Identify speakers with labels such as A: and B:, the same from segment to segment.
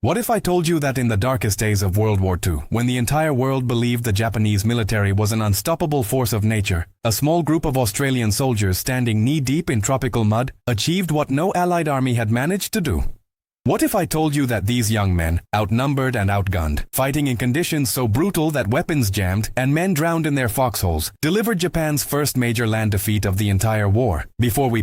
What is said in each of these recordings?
A: What if I told you that in the darkest days of World War II, when the entire world believed the Japanese military was an unstoppable force of nature, a small group of Australian soldiers standing knee-deep in tropical mud achieved what no Allied army had managed to do? What if I told you that these young men, outnumbered and outgunned, fighting in conditions so brutal that weapons jammed and men drowned in their foxholes, delivered Japan's first major land defeat of the entire war? Before we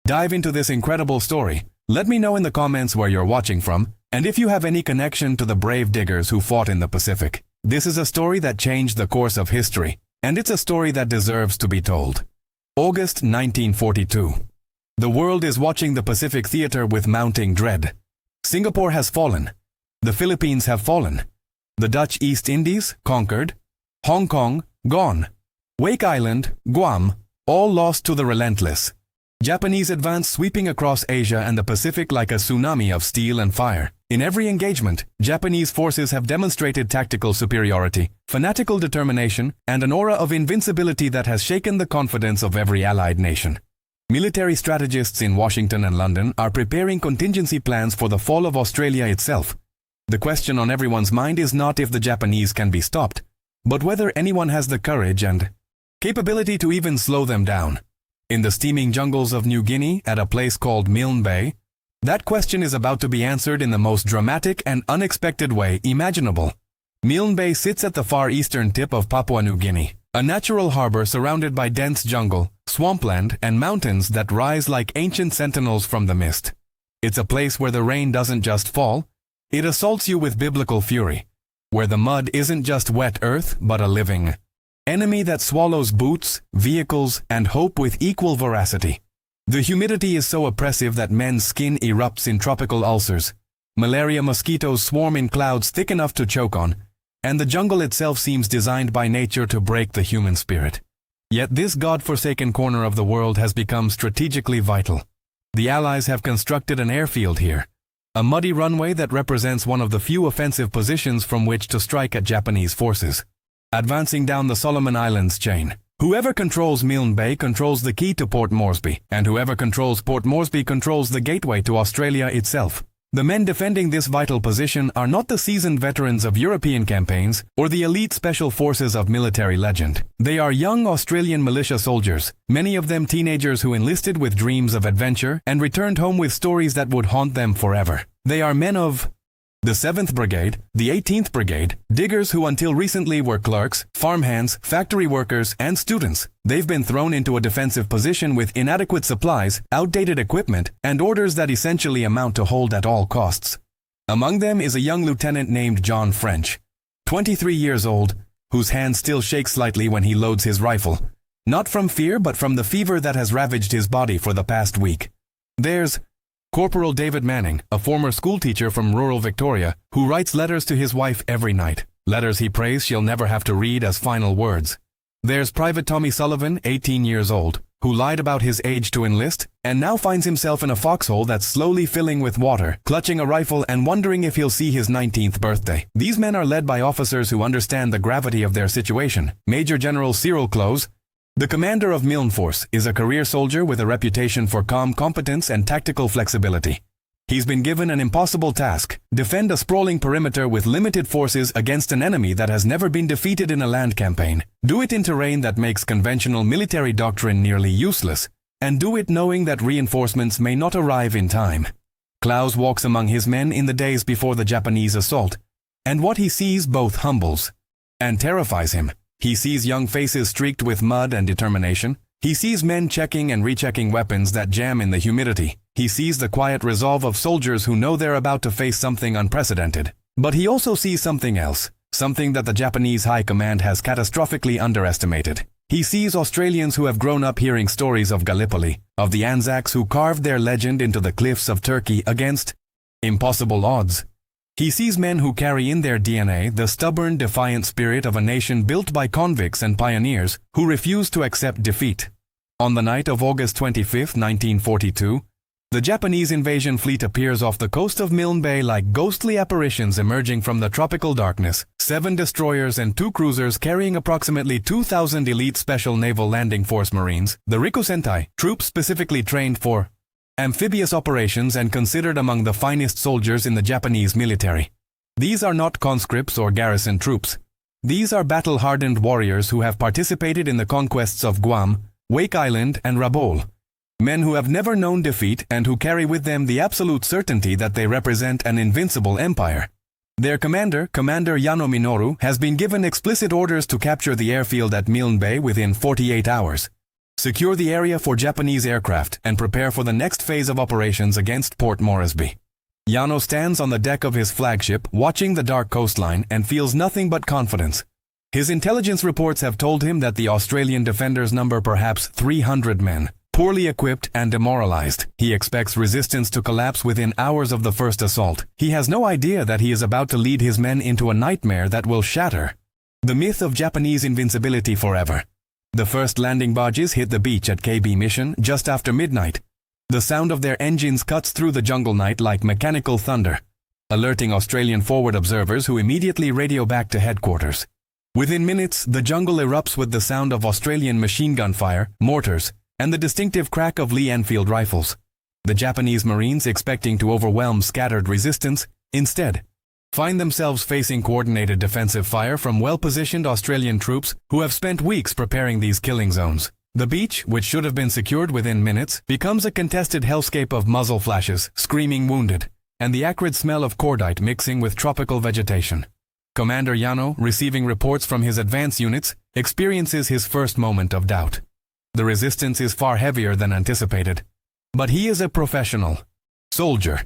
A: dive into this incredible story, let me know in the comments where you're watching from, and if you have any connection to the brave diggers who fought in the Pacific. This is a story that changed the course of history, and it's a story that deserves to be told. August 1942. The world is watching the Pacific theater with mounting dread. Singapore has fallen. The Philippines have fallen. The Dutch East Indies, conquered. Hong Kong, gone. Wake Island, Guam, all lost to the relentless Japanese advance sweeping across Asia and the Pacific like a tsunami of steel and fire. In every engagement, Japanese forces have demonstrated tactical superiority, fanatical determination, and an aura of invincibility that has shaken the confidence of every Allied nation. Military strategists in Washington and London are preparing contingency plans for the fall of Australia itself. The question on everyone's mind is not if the Japanese can be stopped, but whether anyone has the courage and capability to even slow them down. In the steaming jungles of New Guinea, at a place called Milne Bay, that question is about to be answered in the most dramatic and unexpected way imaginable. Milne Bay sits at the far eastern tip of Papua New Guinea, a natural harbor surrounded by dense jungle, swampland, and mountains that rise like ancient sentinels from the mist. It's a place where the rain doesn't just fall, it assaults you with biblical fury, where the mud isn't just wet earth but a living enemy that swallows boots, vehicles, and hope with equal voracity. The humidity is so oppressive that men's skin erupts in tropical ulcers. Malaria mosquitoes swarm in clouds thick enough to choke on, and the jungle itself seems designed by nature to break the human spirit. Yet this God-forsaken corner of the world has become strategically vital. The Allies have constructed an airfield here, a muddy runway that represents one of the few offensive positions from which to strike at Japanese forces. Advancing down the Solomon Islands chain, whoever controls Milne Bay controls the key to Port Moresby, and whoever controls Port Moresby controls the gateway to Australia itself. The men defending this vital position are not the seasoned veterans of European campaigns or the elite special forces of military legend. They are young Australian militia soldiers, many of them teenagers who enlisted with dreams of adventure and returned home with stories that would haunt them forever. They are men of the 7th Brigade, the 18th Brigade, diggers who until recently were clerks, farmhands, factory workers, and students. They've been thrown into a defensive position with inadequate supplies, outdated equipment, and orders that essentially amount to hold at all costs. Among them is a young lieutenant named John French, 23 years old, whose hand still shakes slightly when he loads his rifle, not from fear but from the fever that has ravaged his body for the past week. There's Corporal David Manning, a former schoolteacher from rural Victoria, who writes letters to his wife every night, letters he prays she'll never have to read as final words. There's Private Tommy Sullivan, 18 years old, who lied about his age to enlist, and now finds himself in a foxhole that's slowly filling with water, clutching a rifle and wondering if he'll see his 19th birthday. These men are led by officers who understand the gravity of their situation. Major General Cyril Close, the commander of Milne Force, is a career soldier with a reputation for calm competence and tactical flexibility. He's been given an impossible task: defend a sprawling perimeter with limited forces against an enemy that has never been defeated in a land campaign. Do it in terrain that makes conventional military doctrine nearly useless, and do it knowing that reinforcements may not arrive in time. Klaus walks among his men in the days before the Japanese assault, and what he sees both humbles and terrifies him. He sees young faces streaked with mud and determination. He sees men checking and rechecking weapons that jam in the humidity. He sees the quiet resolve of soldiers who know they're about to face something unprecedented. But he also sees something else, something that the Japanese High Command has catastrophically underestimated. He sees Australians who have grown up hearing stories of Gallipoli, of the Anzacs who carved their legend into the cliffs of Turkey against impossible odds. He sees men who carry in their DNA the stubborn, defiant spirit of a nation built by convicts and pioneers who refuse to accept defeat. On the night of August 25, 1942, the Japanese invasion fleet appears off the coast of Milne Bay like ghostly apparitions emerging from the tropical darkness. 7 destroyers and 2 cruisers carrying approximately 2,000 elite Special Naval Landing Force Marines, the Rikusentai, troops specifically trained for amphibious operations and considered among the finest soldiers in the Japanese military. These are not conscripts or garrison troops. These are battle-hardened warriors who have participated in the conquests of Guam, Wake Island, and Rabaul. Men who have never known defeat and who carry with them the absolute certainty that they represent an invincible empire. Their commander, Commander Yano Minoru, has been given explicit orders to capture the airfield at Milne Bay within 48 hours. Secure the area for Japanese aircraft and prepare for the next phase of operations against Port Moresby. Yano stands on the deck of his flagship, watching the dark coastline, and feels nothing but confidence. His intelligence reports have told him that the Australian defenders number perhaps 300 men, poorly equipped and demoralized. He expects resistance to collapse within hours of the first assault. He has no idea that he is about to lead his men into a nightmare that will shatter the myth of Japanese invincibility forever. The first landing barges hit the beach at KB Mission just after midnight. The sound of their engines cuts through the jungle night like mechanical thunder, alerting Australian forward observers who immediately radio back to headquarters. Within minutes, the jungle erupts with the sound of Australian machine gun fire, mortars, and the distinctive crack of Lee Enfield rifles. The Japanese Marines, expecting to overwhelm scattered resistance, instead find themselves facing coordinated defensive fire from well-positioned Australian troops who have spent weeks preparing these killing zones. The beach, which should have been secured within minutes, becomes a contested hellscape of muzzle flashes, screaming wounded, and the acrid smell of cordite mixing with tropical vegetation. Commander Yano, receiving reports from his advance units, experiences his first moment of doubt. The resistance is far heavier than anticipated. But he is a professional soldier,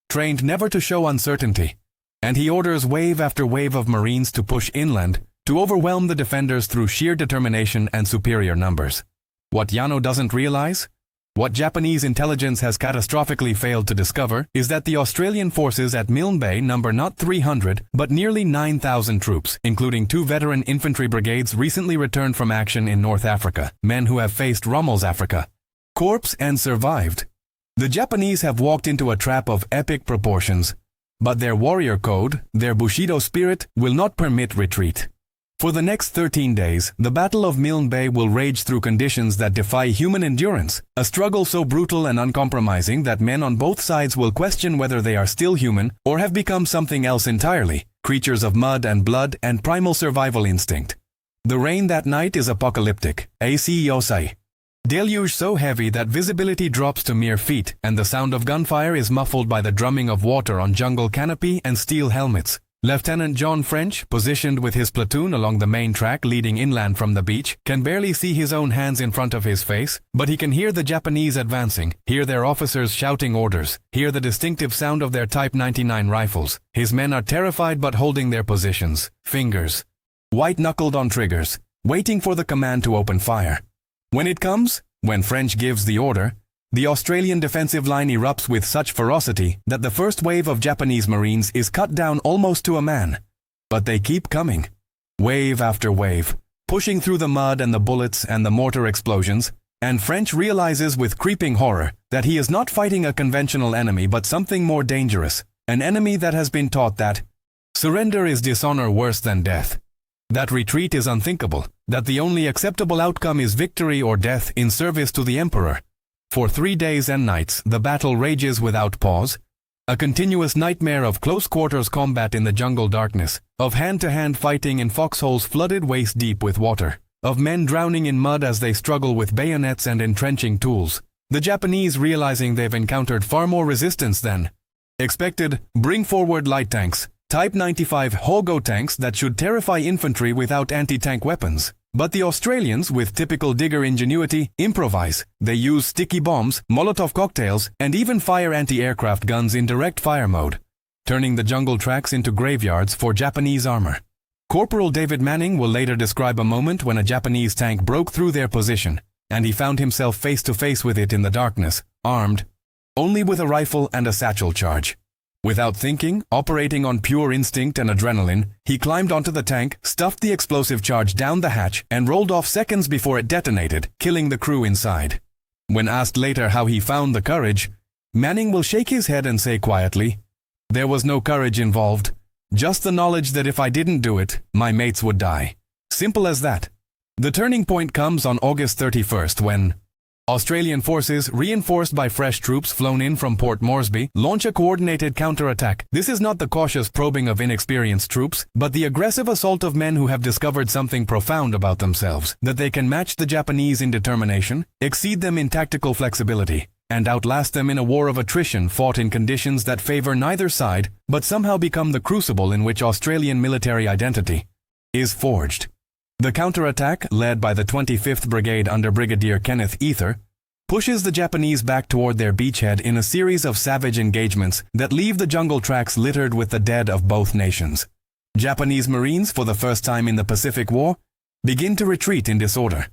A: trained never to show uncertainty, and he orders wave after wave of Marines to push inland to overwhelm the defenders through sheer determination and superior numbers. What Yano doesn't realize, what Japanese intelligence has catastrophically failed to discover, is that the Australian forces at Milne Bay number not 300 but nearly 9,000 troops, including 2 veteran infantry brigades recently returned from action in North Africa, men who have faced Rommel's Africa Corps and survived. The Japanese have walked into a trap of epic proportions, but their warrior code, their Bushido spirit, will not permit retreat. For the next 13 days, the Battle of Milne Bay will rage through conditions that defy human endurance, a struggle so brutal and uncompromising that men on both sides will question whether they are still human or have become something else entirely, creatures of mud and blood and primal survival instinct. The rain that night is apocalyptic, AC Yosai. Deluge so heavy that visibility drops to mere feet, and the sound of gunfire is muffled by the drumming of water on jungle canopy and steel helmets. Lieutenant John French, positioned with his platoon along the main track leading inland from the beach, can barely see his own hands in front of his face, but he can hear the Japanese advancing, hear their officers shouting orders, hear the distinctive sound of their Type 99 rifles. His men are terrified but holding their positions, fingers white-knuckled on triggers, waiting for the command to open fire. When it comes, when French gives the order, the Australian defensive line erupts with such ferocity that the first wave of Japanese Marines is cut down almost to a man. But they keep coming, wave after wave, pushing through the mud and the bullets and the mortar explosions, and French realizes with creeping horror that he is not fighting a conventional enemy but something more dangerous, an enemy that has been taught that surrender is dishonor worse than death, that retreat is unthinkable, that the only acceptable outcome is victory or death in service to the Emperor. For 3 days and nights, the battle rages without pause, a continuous nightmare of close-quarters combat in the jungle darkness, of hand-to-hand fighting in foxholes flooded waist-deep with water, of men drowning in mud as they struggle with bayonets and entrenching tools. The Japanese, realizing they've encountered far more resistance than expected, bring forward light tanks, Type 95 Hogo tanks that should terrify infantry without anti-tank weapons. But the Australians, with typical digger ingenuity, improvise. They use sticky bombs, Molotov cocktails, and even fire anti-aircraft guns in direct fire mode, turning the jungle tracks into graveyards for Japanese armor. Corporal David Manning will later describe a moment when a Japanese tank broke through their position, and he found himself face to face with it in the darkness, armed only with a rifle and a satchel charge. Without thinking, operating on pure instinct and adrenaline, he climbed onto the tank, stuffed the explosive charge down the hatch, and rolled off seconds before it detonated, killing the crew inside. When asked later how he found the courage, Manning will shake his head and say quietly, "There was no courage involved, just the knowledge that if I didn't do it, my mates would die. Simple as that." The turning point comes on August 31st when Australian forces, reinforced by fresh troops flown in from Port Moresby, launch a coordinated counterattack. This is not the cautious probing of inexperienced troops, but the aggressive assault of men who have discovered something profound about themselves, that they can match the Japanese in determination, exceed them in tactical flexibility, and outlast them in a war of attrition fought in conditions that favor neither side, but somehow become the crucible in which Australian military identity is forged. The counterattack, led by the 25th Brigade under Brigadier Kenneth Ether, pushes the Japanese back toward their beachhead in a series of savage engagements that leave the jungle tracks littered with the dead of both nations. Japanese Marines, for the first time in the Pacific War, begin to retreat in disorder,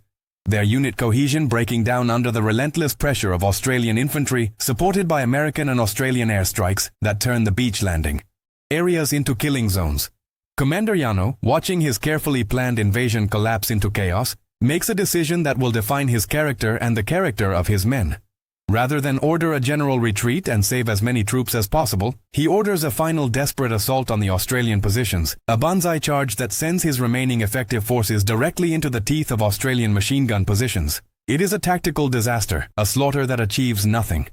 A: their unit cohesion breaking down under the relentless pressure of Australian infantry, supported by American and Australian airstrikes that turn the beach landing areas into killing zones. Commander Yano, watching his carefully planned invasion collapse into chaos, makes a decision that will define his character and the character of his men. Rather than order a general retreat and save as many troops as possible, he orders a final desperate assault on the Australian positions, a banzai charge that sends his remaining effective forces directly into the teeth of Australian machine gun positions. It is a tactical disaster, a slaughter that achieves nothing,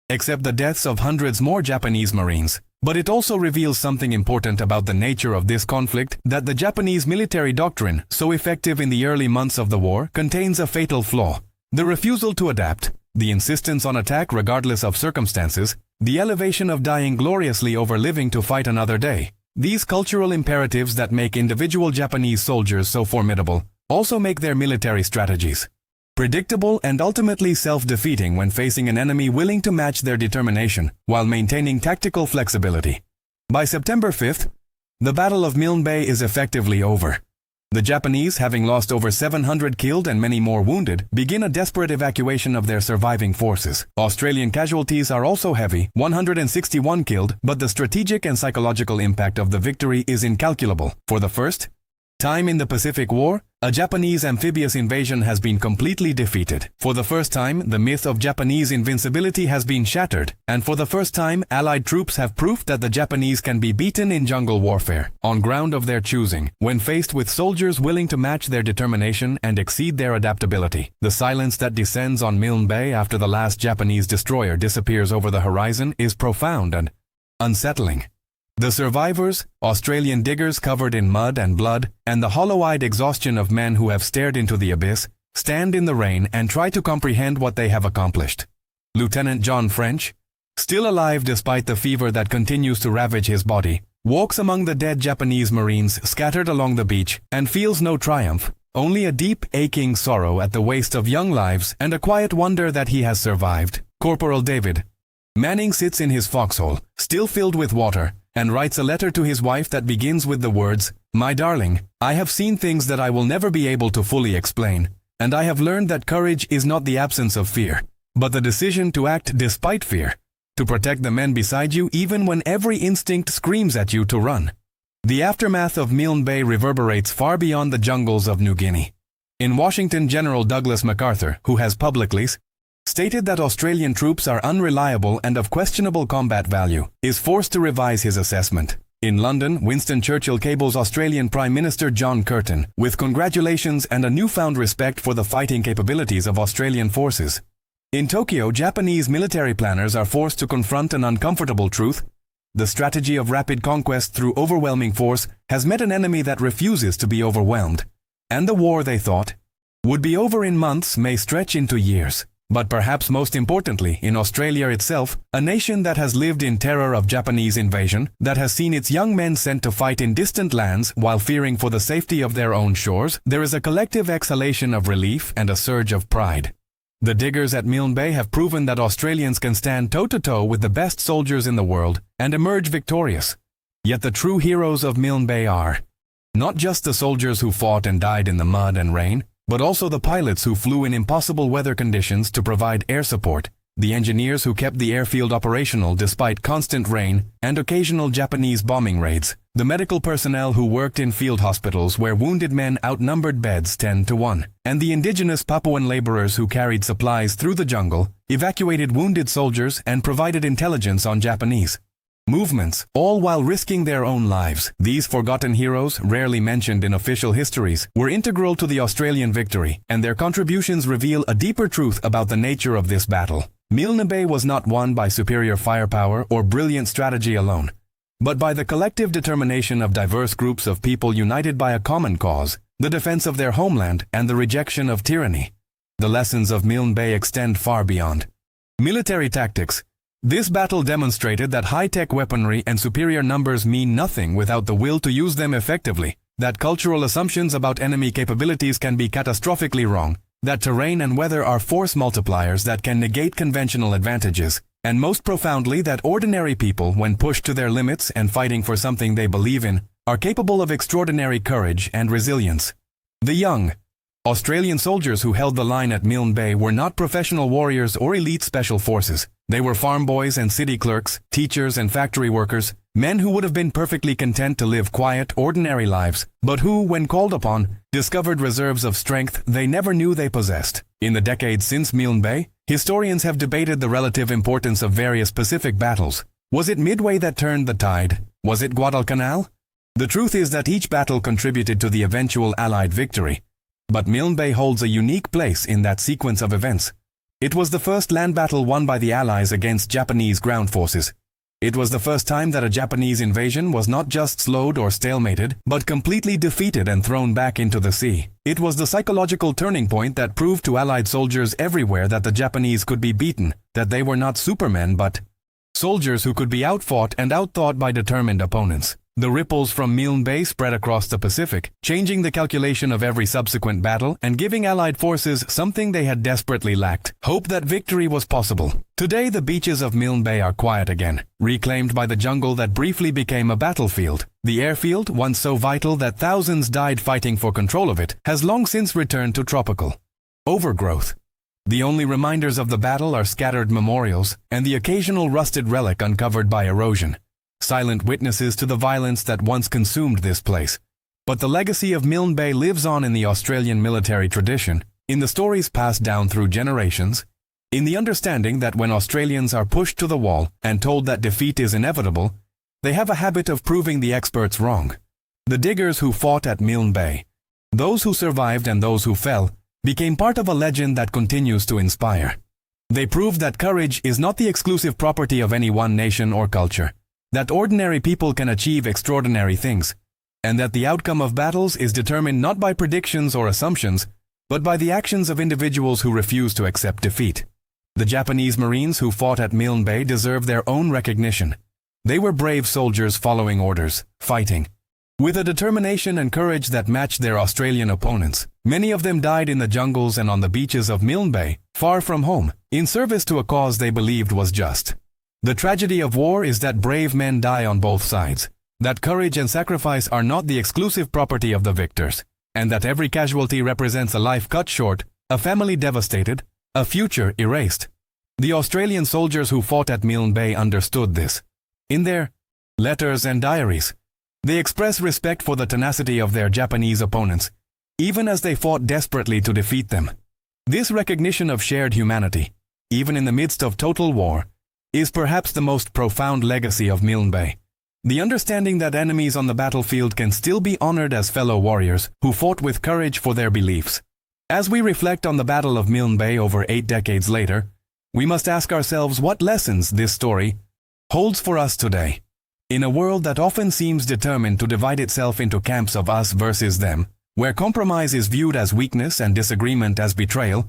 A: except the deaths of hundreds more Japanese Marines. But it also reveals something important about the nature of this conflict, that the Japanese military doctrine, so effective in the early months of the war, contains a fatal flaw: the refusal to adapt, the insistence on attack regardless of circumstances, the elevation of dying gloriously over living to fight another day. These cultural imperatives that make individual Japanese soldiers so formidable also make their military strategies predictable and ultimately self-defeating when facing an enemy willing to match their determination while maintaining tactical flexibility. By September 5th, the Battle of Milne Bay is effectively over. The Japanese, having lost over 700 killed and many more wounded, begin a desperate evacuation of their surviving forces. Australian casualties are also heavy, 161 killed, but the strategic and psychological impact of the victory is incalculable. For the first time in the Pacific War, a Japanese amphibious invasion has been completely defeated. For the first time, the myth of Japanese invincibility has been shattered, and for the first time, Allied troops have proved that the Japanese can be beaten in jungle warfare, on ground of their choosing, when faced with soldiers willing to match their determination and exceed their adaptability. The silence that descends on Milne Bay after the last Japanese destroyer disappears over the horizon is profound and unsettling. The survivors, Australian diggers covered in mud and blood, and the hollow-eyed exhaustion of men who have stared into the abyss, stand in the rain and try to comprehend what they have accomplished. Lieutenant John French, still alive despite the fever that continues to ravage his body, walks among the dead Japanese Marines scattered along the beach and feels no triumph, only a deep, aching sorrow at the waste of young lives and a quiet wonder that he has survived. Corporal David Manning sits in his foxhole, still filled with water, and writes a letter to his wife that begins with the words, "My darling, I have seen things that I will never be able to fully explain, and I have learned that courage is not the absence of fear, but the decision to act despite fear, to protect the men beside you even when every instinct screams at you to run." The aftermath of Milne Bay reverberates far beyond the jungles of New Guinea. In Washington, General Douglas MacArthur, who has publicly stated that Australian troops are unreliable and of questionable combat value, is forced to revise his assessment. In London, Winston Churchill cables Australian Prime Minister John Curtin with congratulations and a newfound respect for the fighting capabilities of Australian forces. In Tokyo, Japanese military planners are forced to confront an uncomfortable truth: the strategy of rapid conquest through overwhelming force has met an enemy that refuses to be overwhelmed, and the war they thought would be over in months may stretch into years. But perhaps most importantly, in Australia itself, a nation that has lived in terror of Japanese invasion, that has seen its young men sent to fight in distant lands while fearing for the safety of their own shores, there is a collective exhalation of relief and a surge of pride. The diggers at Milne Bay have proven that Australians can stand toe-to-toe with the best soldiers in the world and emerge victorious. Yet the true heroes of Milne Bay are not just the soldiers who fought and died in the mud and rain, but also the pilots who flew in impossible weather conditions to provide air support, the engineers who kept the airfield operational despite constant rain and occasional Japanese bombing raids, the medical personnel who worked in field hospitals where wounded men outnumbered beds 10 to 1, and the indigenous Papuan laborers who carried supplies through the jungle, evacuated wounded soldiers, and provided intelligence on Japanese movements, all while risking their own lives. These forgotten heroes, rarely mentioned in official histories, were integral to the Australian victory, and their contributions reveal a deeper truth about the nature of this battle. Milne Bay was not won by superior firepower or brilliant strategy alone, but by the collective determination of diverse groups of people united by a common cause, the defense of their homeland and the rejection of tyranny. The lessons of Milne Bay extend far beyond military tactics. This battle demonstrated that high-tech weaponry and superior numbers mean nothing without the will to use them effectively, that cultural assumptions about enemy capabilities can be catastrophically wrong, that terrain and weather are force multipliers that can negate conventional advantages, and most profoundly that ordinary people, when pushed to their limits and fighting for something they believe in, are capable of extraordinary courage and resilience. The young Australian soldiers who held the line at Milne Bay were not professional warriors or elite special forces. They were farm boys and city clerks, teachers and factory workers, men who would have been perfectly content to live quiet, ordinary lives, but who, when called upon, discovered reserves of strength they never knew they possessed. In the decades since Milne Bay, historians have debated the relative importance of various Pacific battles. Was it Midway that turned the tide? Was it Guadalcanal? The truth is that each battle contributed to the eventual Allied victory, but Milne Bay holds a unique place in that sequence of events. It was the first land battle won by the Allies against Japanese ground forces. It was the first time that a Japanese invasion was not just slowed or stalemated, but completely defeated and thrown back into the sea. It was the psychological turning point that proved to Allied soldiers everywhere that the Japanese could be beaten, that they were not supermen but soldiers who could be outfought and outthought by determined opponents. The ripples from Milne Bay spread across the Pacific, changing the calculation of every subsequent battle and giving Allied forces something they had desperately lacked: hope that victory was possible. Today the beaches of Milne Bay are quiet again, reclaimed by the jungle that briefly became a battlefield. The airfield, once so vital that thousands died fighting for control of it, has long since returned to tropical overgrowth. The only reminders of the battle are scattered memorials and the occasional rusted relic uncovered by erosion, silent witnesses to the violence that once consumed this place. But the legacy of Milne Bay lives on in the Australian military tradition, in the stories passed down through generations, in the understanding that when Australians are pushed to the wall and told that defeat is inevitable, they have a habit of proving the experts wrong. The diggers who fought at Milne Bay, those who survived and those who fell, became part of a legend that continues to inspire. They proved that courage is not the exclusive property of any one nation or culture, that ordinary people can achieve extraordinary things, and that the outcome of battles is determined not by predictions or assumptions, but by the actions of individuals who refuse to accept defeat. The Japanese Marines who fought at Milne Bay deserve their own recognition. They were brave soldiers following orders, fighting with a determination and courage that matched their Australian opponents. Many of them died in the jungles and on the beaches of Milne Bay, far from home, in service to a cause they believed was just. The tragedy of war is that brave men die on both sides, that courage and sacrifice are not the exclusive property of the victors, and that every casualty represents a life cut short, a family devastated, a future erased. The Australian soldiers who fought at Milne Bay understood this. In their letters and diaries, they express respect for the tenacity of their Japanese opponents, even as they fought desperately to defeat them. This recognition of shared humanity, even in the midst of total war, is perhaps the most profound legacy of Milne Bay. The understanding that enemies on the battlefield can still be honored as fellow warriors who fought with courage for their beliefs. As we reflect on the Battle of Milne Bay over 8 decades later, we must ask ourselves what lessons this story holds for us today. In a world that often seems determined to divide itself into camps of us versus them, where compromise is viewed as weakness and disagreement as betrayal,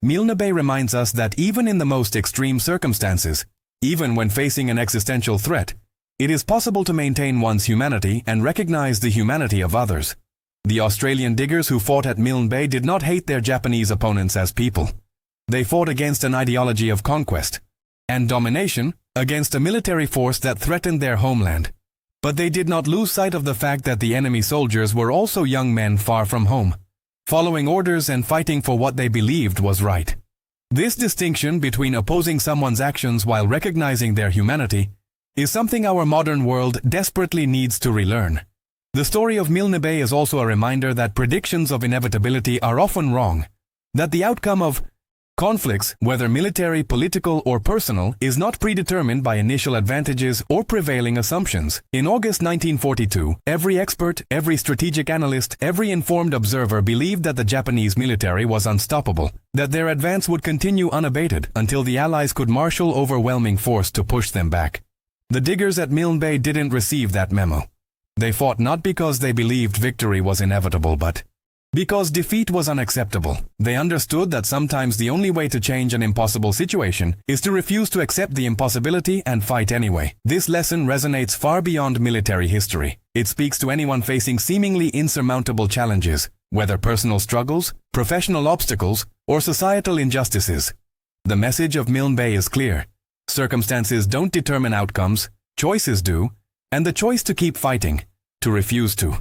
A: Milne Bay reminds us that even in the most extreme circumstances, even when facing an existential threat, it is possible to maintain one's humanity and recognize the humanity of others. The Australian diggers who fought at Milne Bay did not hate their Japanese opponents as people. They fought against an ideology of conquest and domination, against a military force that threatened their homeland. But they did not lose sight of the fact that the enemy soldiers were also young men far from home, following orders and fighting for what they believed was right. This distinction between opposing someone's actions while recognizing their humanity is something our modern world desperately needs to relearn. The story of Milne Bay is also a reminder that predictions of inevitability are often wrong, that the outcome of Conflicts, whether military, political, or personal, is not predetermined by initial advantages or prevailing assumptions. In August 1942, every expert, every strategic analyst, every informed observer believed that the Japanese military was unstoppable, that their advance would continue unabated until the Allies could marshal overwhelming force to push them back. The diggers at Milne Bay didn't receive that memo. They fought not because they believed victory was inevitable, but because defeat was unacceptable. They understood that sometimes the only way to change an impossible situation is to refuse to accept the impossibility and fight anyway. This lesson resonates far beyond military history. It speaks to anyone facing seemingly insurmountable challenges, whether personal struggles, professional obstacles, or societal injustices. The message of Milne Bay is clear. Circumstances don't determine outcomes, choices do, and the choice to keep fighting, to refuse to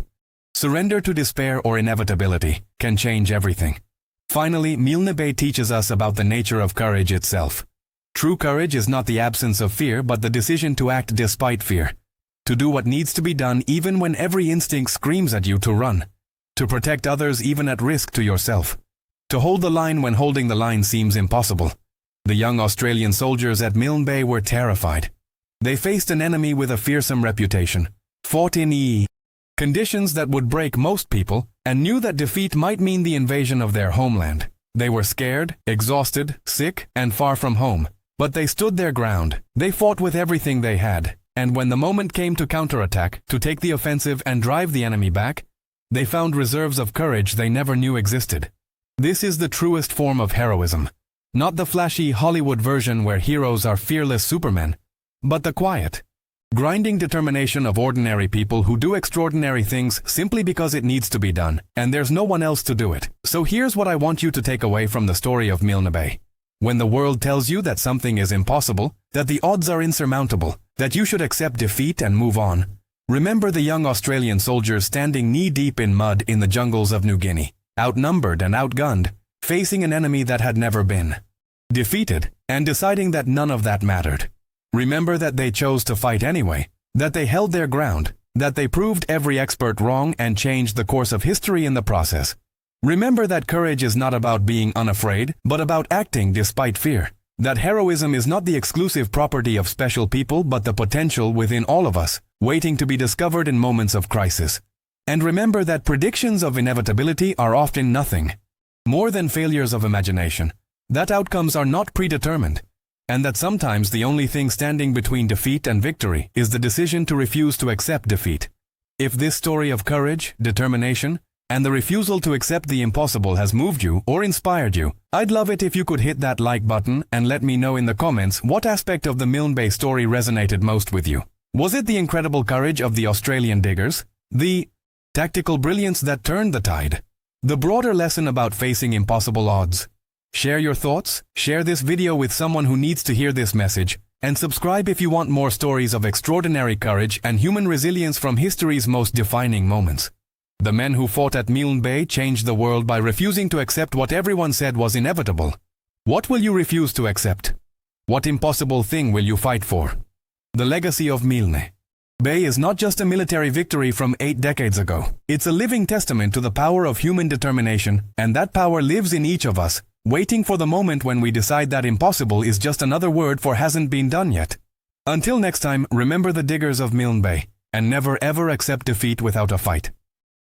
A: surrender to despair or inevitability, can change everything. Finally, Milne Bay teaches us about the nature of courage itself. True courage is not the absence of fear, but the decision to act despite fear. To do what needs to be done even when every instinct screams at you to run. To protect others even at risk to yourself. To hold the line when holding the line seems impossible. The young Australian soldiers at Milne Bay were terrified. They faced an enemy with a fearsome reputation, fought in conditions that would break most people, and knew that defeat might mean the invasion of their homeland. They were scared, exhausted, sick, and far from home. But they stood their ground. They fought with everything they had. And when the moment came to counterattack, to take the offensive and drive the enemy back, they found reserves of courage they never knew existed. This is the truest form of heroism. Not the flashy Hollywood version where heroes are fearless supermen, but the quiet, grinding determination of ordinary people who do extraordinary things simply because it needs to be done, and there's no one else to do it. So here's what I want you to take away from the story of Milne Bay. When the world tells you that something is impossible, that the odds are insurmountable, that you should accept defeat and move on, remember the young Australian soldiers standing knee-deep in mud in the jungles of New Guinea, outnumbered and outgunned, facing an enemy that had never been defeated, and deciding that none of that mattered. Remember that they chose to fight anyway, that they held their ground, that they proved every expert wrong and changed the course of history in the process. Remember that courage is not about being unafraid, but about acting despite fear. That heroism is not the exclusive property of special people, but the potential within all of us, waiting to be discovered in moments of crisis. And remember that predictions of inevitability are often nothing more than failures of imagination, that outcomes are not predetermined, and that sometimes the only thing standing between defeat and victory is the decision to refuse to accept defeat. If this story of courage, determination, and the refusal to accept the impossible has moved you or inspired you, I'd love it if you could hit that like button and let me know in the comments what aspect of the Milne Bay story resonated most with you. Was it the incredible courage of the Australian diggers? The tactical brilliance that turned the tide? The broader lesson about facing impossible odds? Share your thoughts, share this video with someone who needs to hear this message, and subscribe if you want more stories of extraordinary courage and human resilience from history's most defining moments. The men who fought at Milne Bay changed the world by refusing to accept what everyone said was inevitable. What will you refuse to accept? What impossible thing will you fight for? The legacy of Milne Bay is not just a military victory from 8 decades ago. It's a living testament to the power of human determination, and that power lives in each of us, waiting for the moment when we decide that impossible is just another word for hasn't been done yet. Until next time, remember the diggers of Milne Bay, and never ever accept defeat without a fight.